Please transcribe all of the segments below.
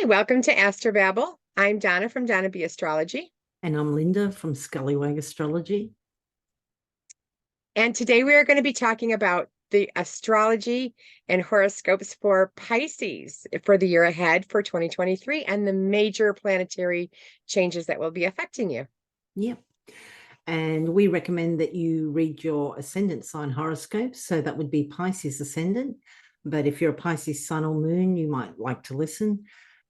welcome to Astro Babble. I'm Donna from Donna B Astrology. And I'm Lynda from Scullywag Astrology. And today we are going to be talking about the astrology and horoscopes for Pisces for the year ahead for 2023 and the major planetary changes that will be affecting you. Yep. And we recommend that you read your ascendant sign horoscope. So that would be Pisces ascendant. But if you're a Pisces sun or moon, you might like to listen.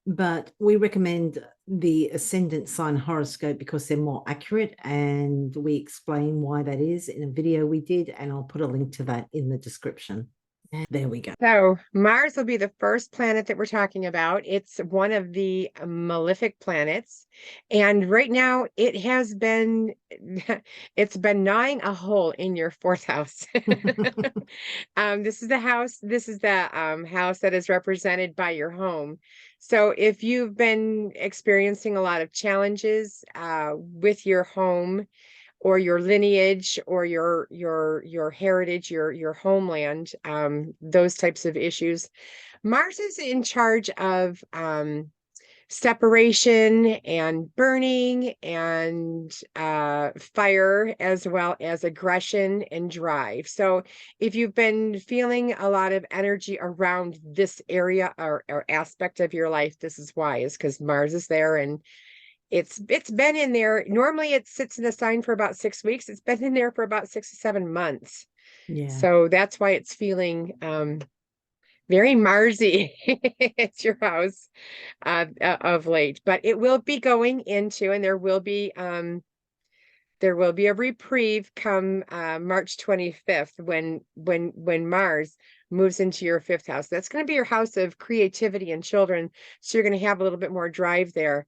But we recommend the ascendant sign horoscope because they're more accurate, and we explain why that is in a video we did, and I'll put a link to that in the description. And there we go. So Mars will be the first planet that we're talking about. It's one of the malefic planets. And right now it has been, it's been gnawing a hole in your fourth house. This is the house that is represented by your home. So if you've been experiencing a lot of challenges with your home, or your lineage, or your heritage, your homeland, those types of issues. Mars is in charge of separation and burning and fire, as well as aggression and drive. So if you've been feeling a lot of energy around this area or aspect of your life, this is why, is because Mars is there, and it's been in there. Normally it sits in a sign for about 6 weeks. It's been in there for about 6 to 7 months. Yeah. So that's why it's feeling very Marsy. It's your house of late. But it will be going into, and there will be a reprieve come March 25th when Mars moves into your fifth house. That's going to be your house of creativity and children. So you're going to have a little bit more drive there.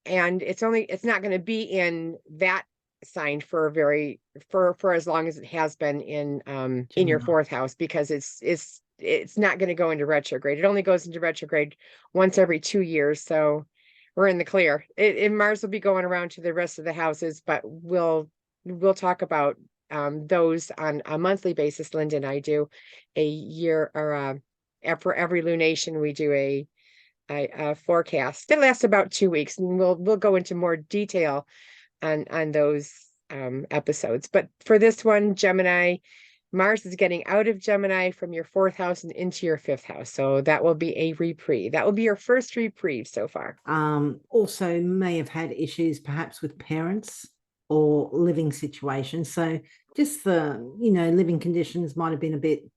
And it's not going to be in that sign for as long as it has been in your fourth house, because it's not going to go into retrograde. It only goes into retrograde once every 2 years. So we're in the clear. Mars will be going around to the rest of the houses, but we'll talk about those on a monthly basis. Lynda and I do a year, or for every lunation we do a forecast. It lasts about 2 weeks, and we'll go into more detail on those episodes. But for this one, Gemini, Mars is getting out of Gemini from your fourth house and into your fifth house. So that will be a reprieve. That will be your first reprieve so far. Also may have had issues perhaps with parents or living situations. So just the, living conditions might have been a bit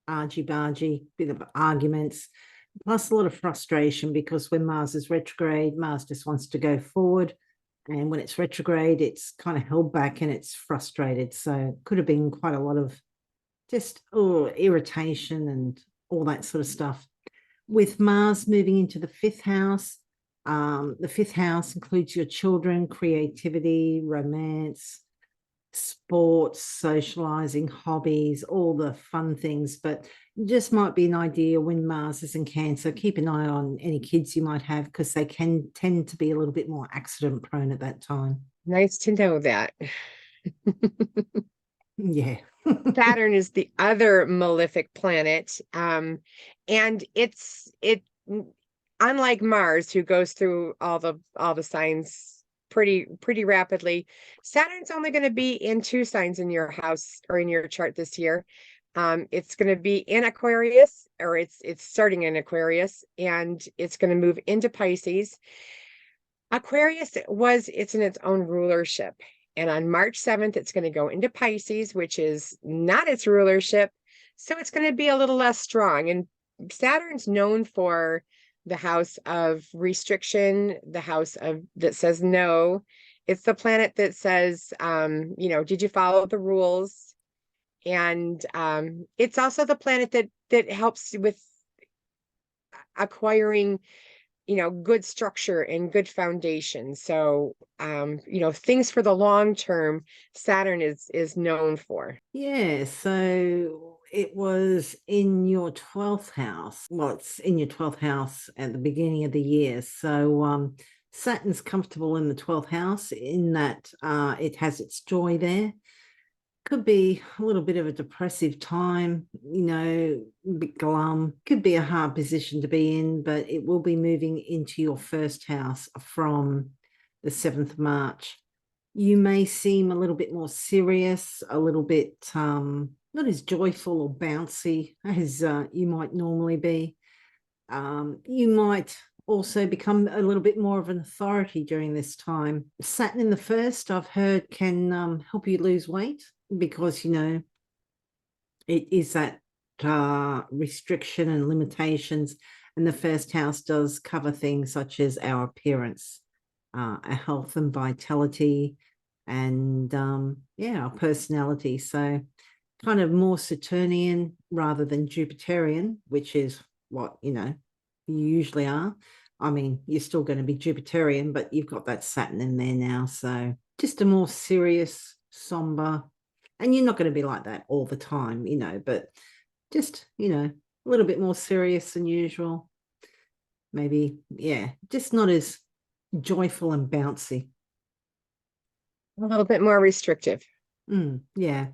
argy-bargy, bit of arguments, plus a lot of frustration, because when Mars is retrograde, Mars just wants to go forward. And when it's retrograde, it's kind of held back and it's frustrated. So it could have been quite a lot of just irritation and all that sort of stuff. With Mars moving into the fifth house includes your children, creativity, romance, sports, socializing, hobbies, all the fun things. But just might be an idea when Mars is in Cancer. Keep an eye on any kids you might have, because they can tend to be a little bit more accident prone at that time. Nice to know that. Yeah. Saturn is the other malefic planet. And it unlike Mars, who goes through all the signs pretty rapidly, Saturn's only going to be in 2 signs in your house or in your chart this year. It's going to be in Aquarius, or it's starting in Aquarius, and it's going to move into Pisces. Aquarius it's in its own rulership. And on March 7th, it's going to go into Pisces, which is not its rulership. So it's going to be a little less strong. And Saturn's known for the house of restriction, the house that says no. It's the planet that says, did you follow the rules? And it's also the planet that helps with acquiring good structure and good foundation. So things for the long term, Saturn is known for. Yeah, so it was in your 12th house. Well, it's in your 12th house at the beginning of the year. So Saturn's comfortable in the 12th house, in that it has its joy there. Could be a little bit of a depressive time, you know, a bit glum. Could be a hard position to be in, but it will be moving into your first house from the 7th of March. You may seem a little bit more serious, a little bit not as joyful or bouncy as you might normally be. You might also become a little bit more of an authority during this time. Saturn in the first, I've heard, can help you lose weight because, you know, it is that restriction and limitations. And the first house does cover things such as our appearance, our health and vitality, and yeah, our personality. So kind of more Saturnian rather than Jupiterian, which is what, you know, you usually are. I mean, you're still going to be Jupiterian, but you've got that Saturn in there now. So just a more serious, somber, and you're not going to be like that all the time, you know, but just, you know, a little bit more serious than usual. Maybe, yeah, just not as joyful and bouncy. A little bit more restrictive. Yeah.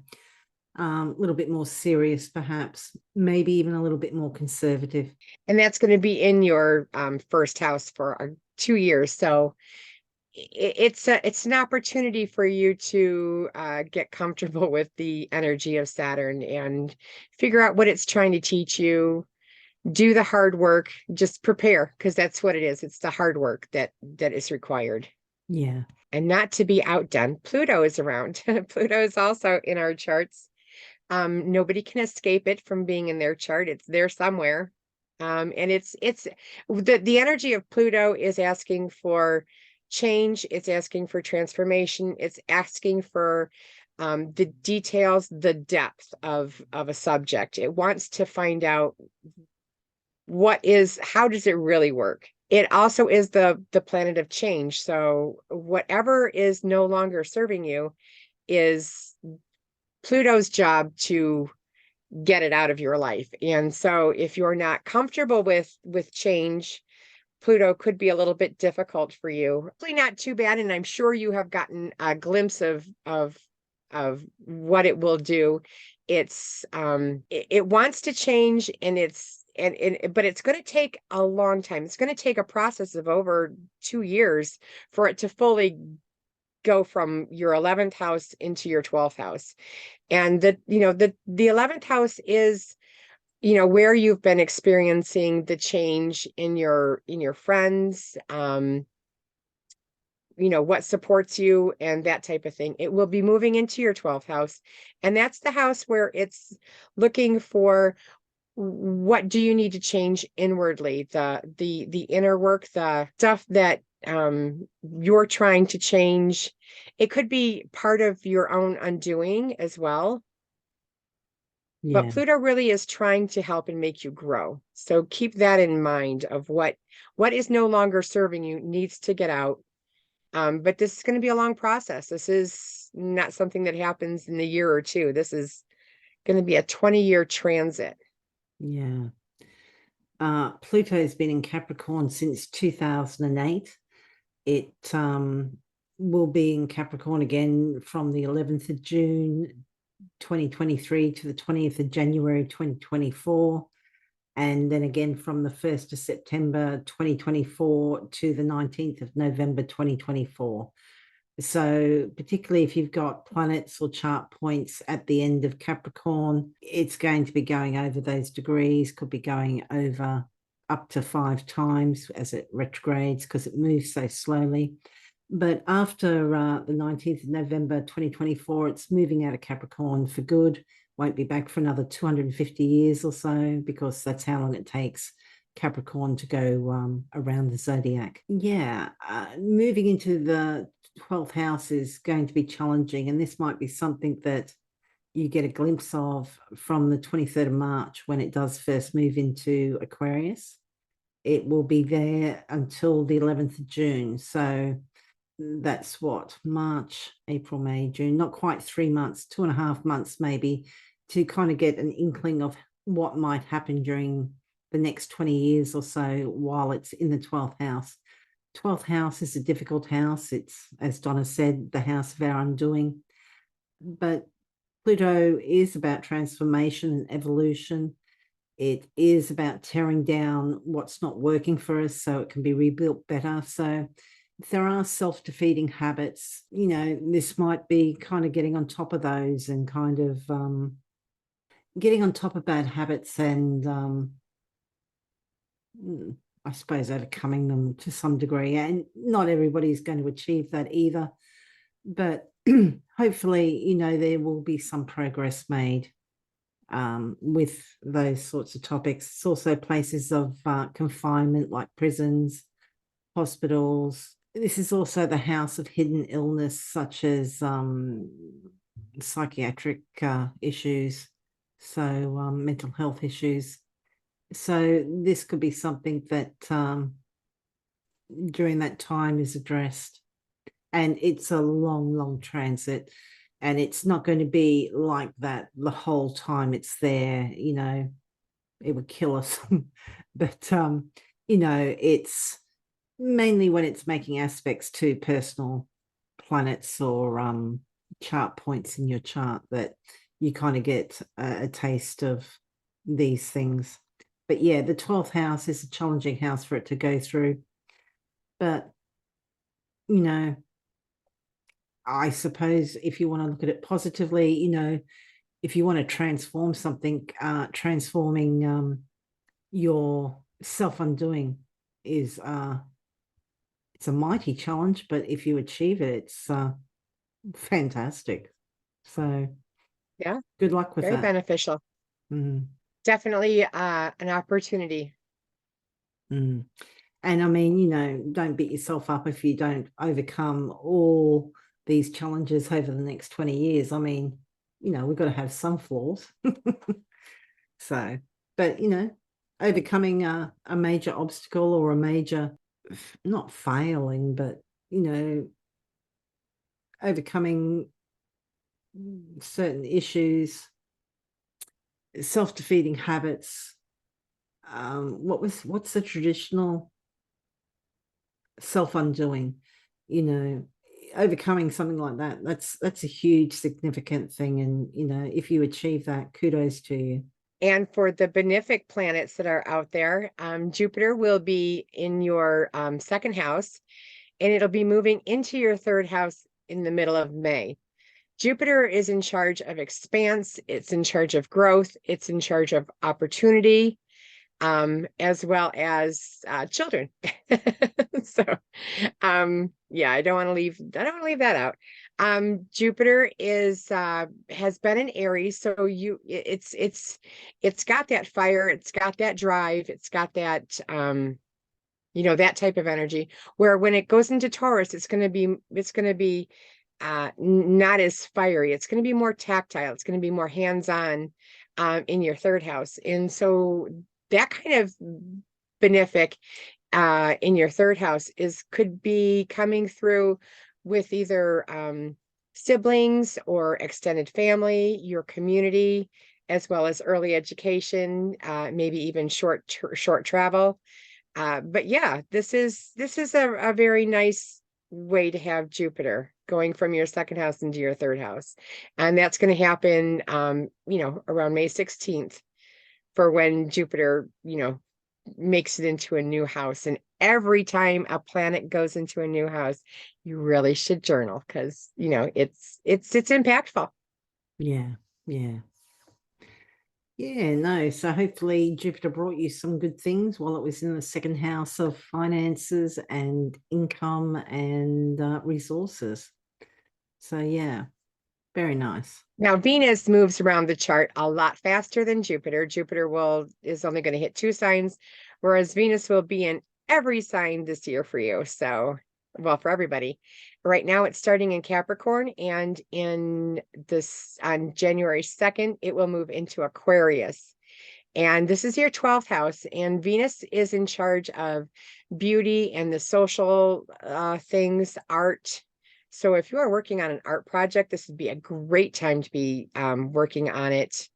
A little bit more serious, perhaps, maybe even a little bit more conservative. And that's going to be in your first house for 2 years. So it's an opportunity for you to get comfortable with the energy of Saturn and figure out what it's trying to teach you. Do the hard work, just prepare, because that's what it is. It's the hard work that is required. Yeah. And not to be outdone. Pluto is around. Pluto is also in our charts. Nobody can escape it from being in their chart. It's there somewhere. And it's the energy of Pluto is asking for change. It's asking for transformation. It's asking for the details, the depth of a subject. It wants to find out how does it really work? It also is the planet of change. So whatever is no longer serving you is Pluto's job to get it out of your life. And so if you're not comfortable with change, Pluto could be a little bit difficult for you. Probably not too bad, and I'm sure you have gotten a glimpse of what it will do. It wants to change, and but it's going to take a long time. It's going to take a process of over 2 years for it to fully go from your 11th house into your 12th house. And the 11th house is, you know, where you've been experiencing the change in your friends, you know, what supports you and that type of thing. It will be moving into your 12th house. And that's the house where it's looking for what do you need to change inwardly, the inner work, the stuff that you're trying to change. It could be part of your own undoing as well. But Yeah. Pluto really is trying to help and make you grow. So keep that in mind of what is no longer serving you needs to get out. But this is going to be a long process. This is not something that happens in a year or two. This is going to be a 20-year transit. Yeah. Pluto's been in Capricorn since 2008. It will be in Capricorn again from the 11th of June 2023 to the 20th of January 2024, and then again from the 1st of September 2024 to the 19th of November 2024. So particularly if you've got planets or chart points at the end of Capricorn, it's going to be going over those degrees, could be going over up to 5 times as it retrogrades because it moves so slowly. But after the 19th of November 2024, it's moving out of Capricorn for good. Won't be back for another 250 years or so because that's how long it takes Capricorn to go around the zodiac. Yeah, moving into the 12th house is going to be challenging, and this might be something that you get a glimpse of from the 23rd of March when it does first move into Aquarius. It will be there until the 11th of June. So that's what, March, April, May, June, not quite 3 months, 2.5 months maybe, to kind of get an inkling of what might happen during the next 20 years or so while it's in the 12th house. 12th house is a difficult house. It's, as Donna said, the house of our undoing. But Pluto is about transformation and evolution. It is about tearing down what's not working for us so it can be rebuilt better. So if there are self-defeating habits, you know, this might be kind of getting on top of those and kind of getting on top of bad habits and I suppose overcoming them to some degree. And not everybody's going to achieve that either. But hopefully, you know, there will be some progress made with those sorts of topics. It's also places of confinement like prisons, hospitals. This is also the house of hidden illness, such as psychiatric issues, so mental health issues. So this could be something that during that time is addressed. And it's a long, long transit. And it's not going to be like that the whole time it's there, you know, it would kill us. But, you know, it's mainly when it's making aspects to personal planets or chart points in your chart that you kind of get a taste of these things. But yeah, the 12th house is a challenging house for it to go through. But, you know, I suppose if you want to look at it positively, you know, if you want to transform something, transforming your self-undoing is it's a mighty challenge, but if you achieve it, it's fantastic. So Yeah, good luck with very that. beneficial. Mm. Definitely an opportunity. Mm. And I mean, you know, don't beat yourself up if you don't overcome all these challenges over the next 20 years. I mean, you know, we've got to have some flaws. So, but, you know, overcoming a major obstacle or a major, not failing, but, you know, overcoming certain issues, self-defeating habits. What's the traditional self-undoing, you know, overcoming something like that, that's a huge significant thing. And you know, if you achieve that, kudos to you. And for the benefic planets that are out there, Jupiter will be in your second house, and it'll be moving into your third house in the middle of May. Jupiter is in charge of expanse, it's in charge of growth, it's in charge of opportunity, as well as children. So, yeah, I don't want to leave that out. Jupiter is has been in Aries, so it's got that fire, it's got that drive, it's got that you know, that type of energy. Where when it goes into Taurus, it's going to be not as fiery. It's going to be more tactile. It's going to be more hands-on in your third house. And so that kind of benefic in your third house could be coming through with either siblings or extended family, your community, as well as early education, maybe even short travel. But yeah, this is a very nice way to have Jupiter going from your second house into your third house. And that's going to happen you know, around May 16th for when Jupiter, you know, makes it into a new house. And every time a planet goes into a new house, you really should journal because, you know, it's impactful. Yeah, yeah. Yeah, no. So hopefully Jupiter brought you some good things while it was in the second house of finances and income and resources. So yeah, very nice. Now, Venus moves around the chart a lot faster than Jupiter. Jupiter is only going to hit 2 signs, whereas Venus will be in every sign this year for you. So, well, for everybody. Right now, it's starting in Capricorn, and on January 2nd, it will move into Aquarius. And this is your 12th house, and Venus is in charge of beauty and the social things, art. So if you are working on an art project, this would be a great time to be working on it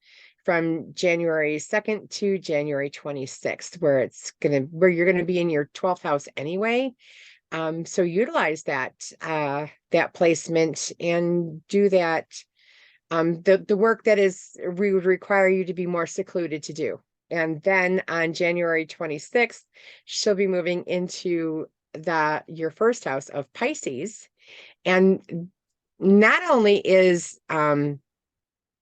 from January 2nd to January 26th, where you're gonna be in your 12th house anyway. So utilize that placement and do that The work that is we would require you to be more secluded to do. And then on January 26th, she'll be moving into your first house of Pisces. And not only is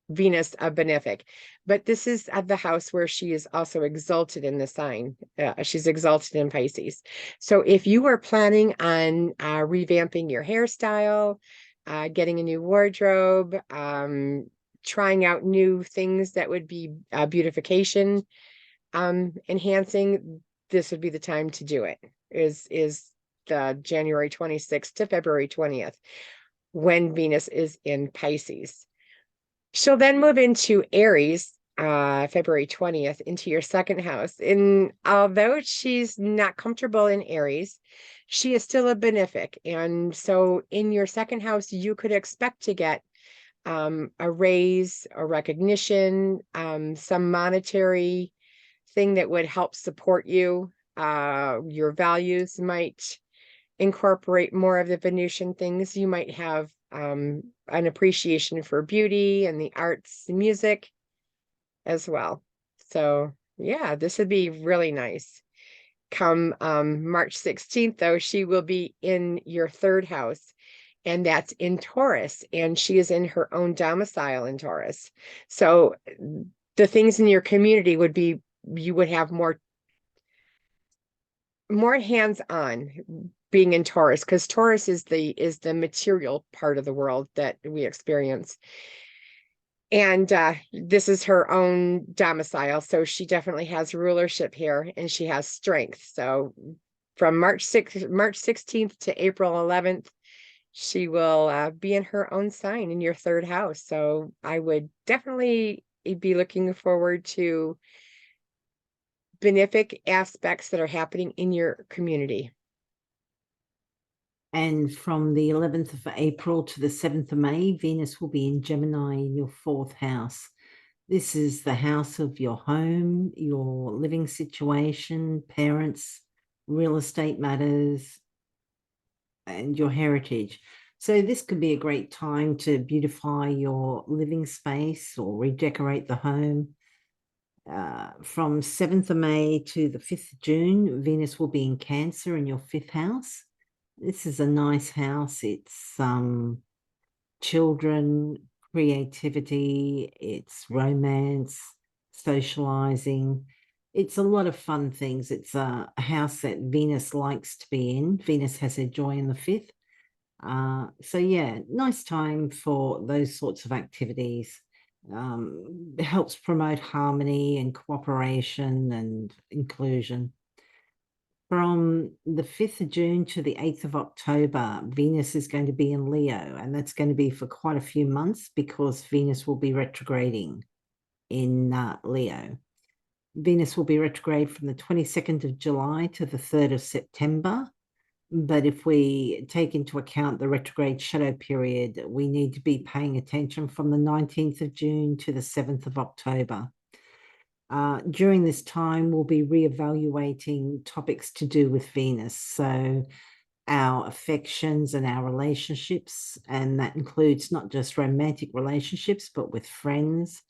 Venus a benefic, but this is at the house where she is also exalted in the sign. She's exalted in Pisces. So if you are planning on revamping your hairstyle, getting a new wardrobe, trying out new things that would be beautification enhancing, this would be the time to do it. Is the January 26th to February 20th when Venus is in Pisces. She'll then move into Aries, February 20th, into your second house. And although she's not comfortable in Aries, she is still a benefic. And so in your second house, you could expect to get a raise, a recognition, some monetary thing that would help support you. Your values might incorporate more of the Venusian things. You might have an appreciation for beauty and the arts and music as well. So yeah, this would be really nice. Come March 16th, though, she will be in your third house, and that's in Taurus, and she is in her own domicile in Taurus. So the things in your community would be, you would have more hands-on being in Taurus, because Taurus is the material part of the world that we experience. And this is her own domicile, so she definitely has rulership here, and she has strength. So from March 16th to April 11th, she will be in her own sign in your third house. So I would definitely be looking forward to benefic aspects that are happening in your community. And from the 11th of April to the 7th of May, Venus will be in Gemini in your fourth house. This is the house of your home, your living situation, parents, real estate matters, and your heritage. So this could be a great time to beautify your living space or redecorate the home. From 7th of May to the 5th of June, Venus will be in Cancer in your fifth house. This is a nice house. It's children, creativity, it's romance, socializing. It's a lot of fun things. It's a house that Venus likes to be in. Venus has her joy in the fifth. So yeah, nice time for those sorts of activities. It helps promote harmony and cooperation and inclusion. From the 5th of June to the 8th of October, Venus is going to be in Leo, and that's going to be for quite a few months because Venus will be retrograding in Leo. Venus will be retrograde from the 22nd of July to the 3rd of September. But if we take into account the retrograde shadow period, we need to be paying attention from the 19th of June to the 7th of October. During this time, we'll be reevaluating topics to do with Venus. So our affections and our relationships, and that includes not just romantic relationships, but with friends.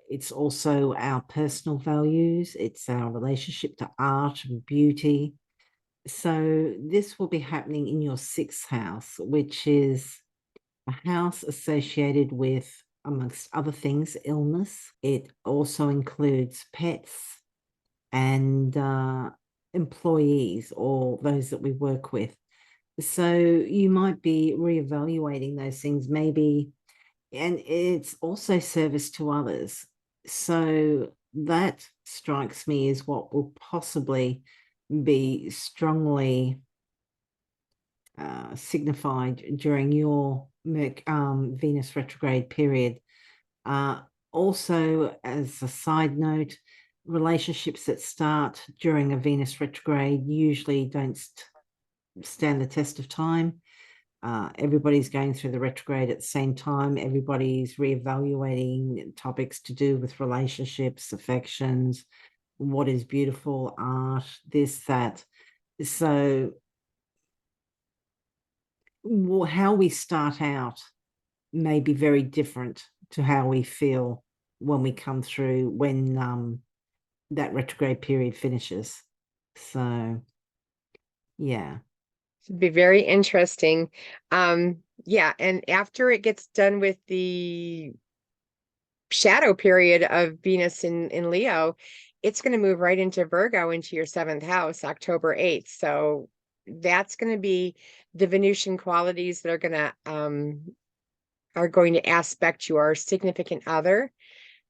It's also our personal values. It's our relationship to art and beauty. So this will be happening in your sixth house, which is a house associated with, amongst other things, illness. It also includes pets and employees or those that we work with. So you might be reevaluating those things maybe, and it's also service to others. So that strikes me as what will possibly be strongly signified during your Venus retrograde period. Also, as a side note, relationships that start during a Venus retrograde usually don't stand the test of time. Everybody's going through the retrograde at the same time. Everybody's reevaluating topics to do with relationships, affections, what is beautiful, art, this, that. So how we start out may be very different to how we feel when we come through when that retrograde period finishes. So yeah. Should be very interesting. Yeah, and after it gets done with the shadow period of Venus in Leo, it's going to move right into Virgo, into your seventh house, October 8th. So that's going to be the Venusian qualities that are going to aspect your significant other,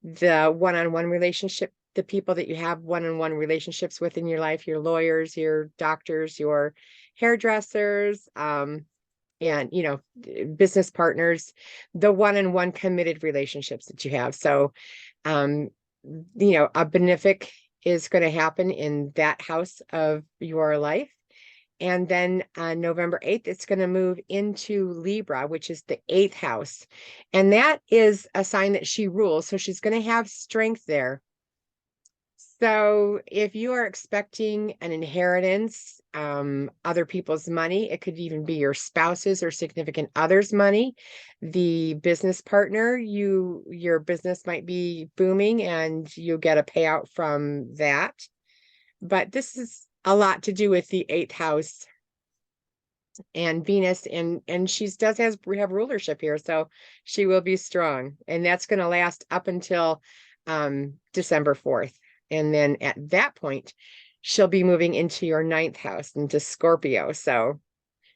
the one-on-one relationship, the people that you have one-on-one relationships with in your life, your lawyers, your doctors, your hairdressers, and business partners, the one-on-one committed relationships that you have. So a benefic is going to happen in that house of your life. And then on November 8th, it's going to move into Libra, which is the eighth house. And that is a sign that she rules. So she's going to have strength there. So if you are expecting an inheritance, other people's money, it could even be your spouse's or significant other's money, the business partner, your business might be booming and you'll get a payout from that. But this is a lot to do with the eighth house and Venus, and she does have rulership here, so she will be strong, and that's going to last up until December 4th. And then at that point, she'll be moving into your ninth house, into Scorpio. So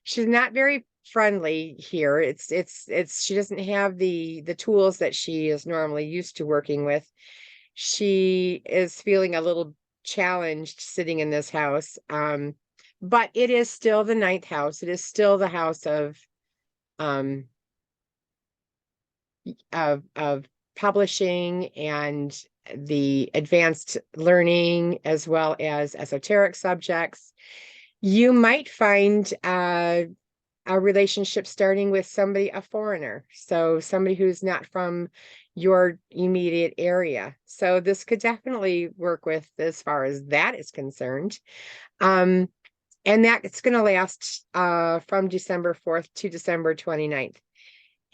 she's not very friendly here. It's she doesn't have the tools that she is normally used to working with. She is feeling a little challenged sitting in this house. But it is still the ninth house. It is still the house um of publishing and the advanced learning, as well as esoteric subjects. You might find a relationship starting with somebody, a foreigner, so somebody who's not from your immediate area. So this could definitely work with as far as that is concerned. And that it's going to last from December 4th to December 29th.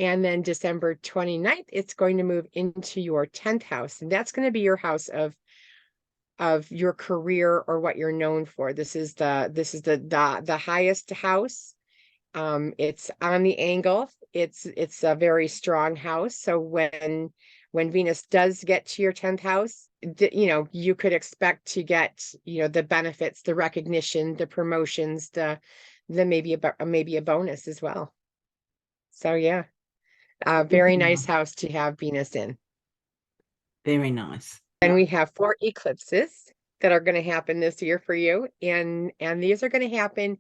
And then December 29th, it's going to move into your 10th house. And that's going to be your house of your career or what you're known for. This is the highest house. It's on the angle. It's a very strong house. So when Venus does get to your 10th house, you could expect to get, the benefits, the recognition, the promotions, the maybe a bonus as well. So yeah, a very nice house to have Venus in. Very nice. And we have 4 eclipses that are going to happen this year for you. And these are going to happen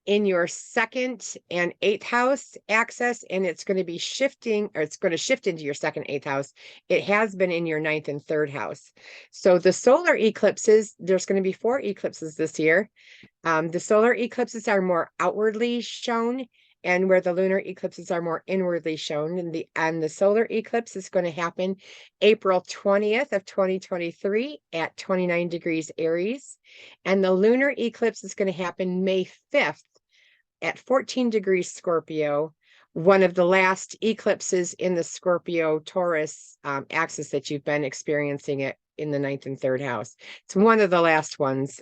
in your 2nd and 8th house axis, and it's going to be shifting, or it's going to shift into your 2nd, 8th house. It has been in your 9th and 3rd house. So the solar eclipses, there's going to be 4 eclipses this year. The solar eclipses are more outwardly shown, and where the lunar eclipses are more inwardly shown. And the solar eclipse is going to happen April 20th of 2023 at 29 degrees Aries. And the lunar eclipse is going to happen May 5th at 14 degrees Scorpio, one of the last eclipses in the Scorpio Taurus axis that you've been experiencing it in the 9th and 3rd house. It's one of the last ones.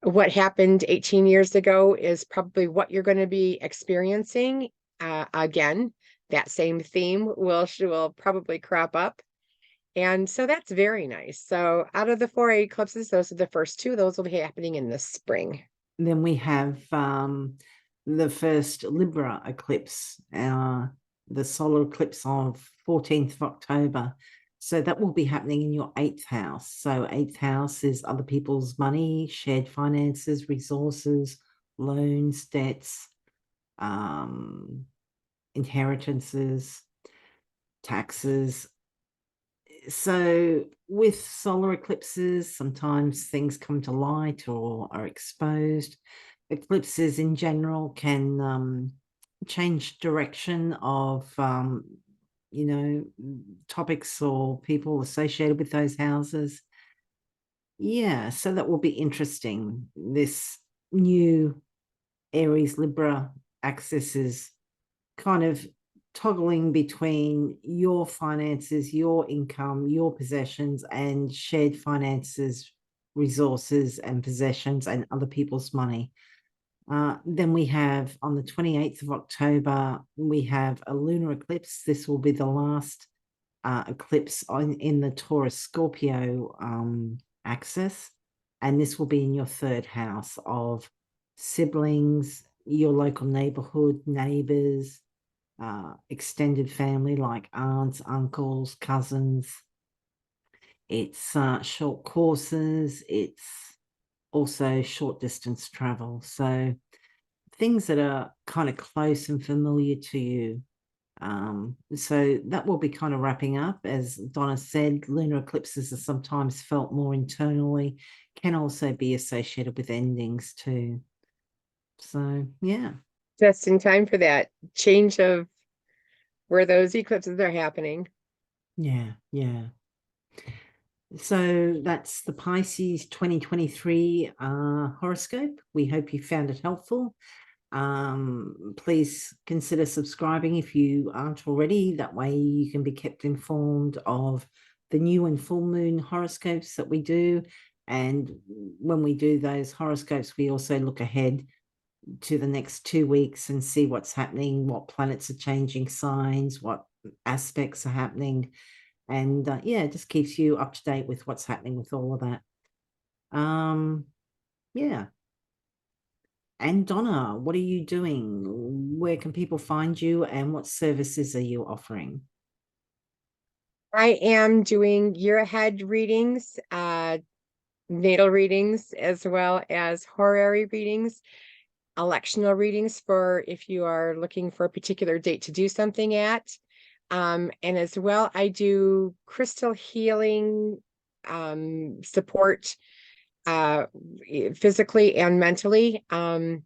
What happened 18 years ago is probably what you're going to be experiencing again. That same theme will probably crop up. And so that's very nice. So out of the 4 eclipses, those are the first 2. Those will be happening in the spring. Then we have the first Libra eclipse, the solar eclipse of 14th of October. So that will be happening in your 8th house. So 8th house is other people's money, shared finances, resources, loans, debts, inheritances, taxes. So with solar eclipses, sometimes things come to light or are exposed. Eclipses in general can change direction of topics or people associated with those houses. Yeah, so that will be interesting. This new Aries Libra axis is kind of toggling between your finances, your income, your possessions, and shared finances, resources, and possessions, and other people's money. Then we have on the 28th of October, we have a lunar eclipse. This will be the last eclipse in the Taurus Scorpio axis. And this will be in your third house of siblings, your local neighborhood, neighbors, extended family like aunts, uncles, cousins. It's short courses. It's also short distance travel. So things that are kind of close and familiar to you. So that will be kind of wrapping up. As Donna said, lunar eclipses are sometimes felt more internally, can also be associated with endings too. So yeah. Just in time for that change of where those eclipses are happening. Yeah, yeah. So that's the Pisces 2023 horoscope. We hope you found it helpful. Please consider subscribing if you aren't already. That way you can be kept informed of the new and full moon horoscopes that we do. And when we do those horoscopes, we also look ahead to the next 2 weeks and see what's happening, what planets are changing signs, what aspects are happening. And yeah, it just keeps you up to date with what's happening with all of that. Yeah. And Donna, what are you doing? Where can people find you and what services are you offering? I am doing year ahead readings, natal readings, as well as horary readings, electional readings for if you are looking for a particular date to do something at. And as well, I do crystal healing support physically and mentally. And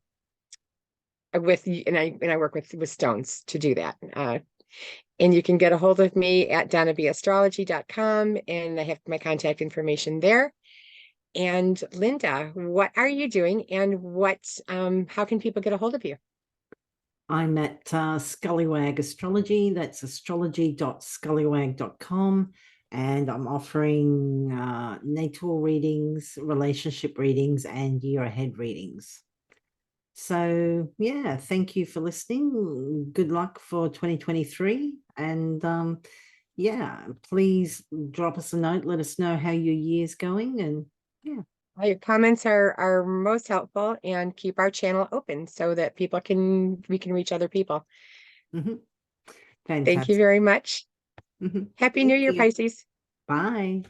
I work with stones to do that. And you can get a hold of me at DonnaBAstrology.com, and I have my contact information there. And Lynda, what are you doing, and how can people get a hold of you? I'm at Scullywag Astrology. That's astrology.scullywag.com. And I'm offering natal readings, relationship readings, and year ahead readings. So, yeah, thank you for listening. Good luck for 2023. And yeah, please drop us a note. Let us know how your year's going. And yeah. All your comments are most helpful, and keep our channel open so that we can reach other people. Mm-hmm. Thank you Fantastic. very much. Mm-hmm. Happy New Thank Year, you. Pisces. Bye.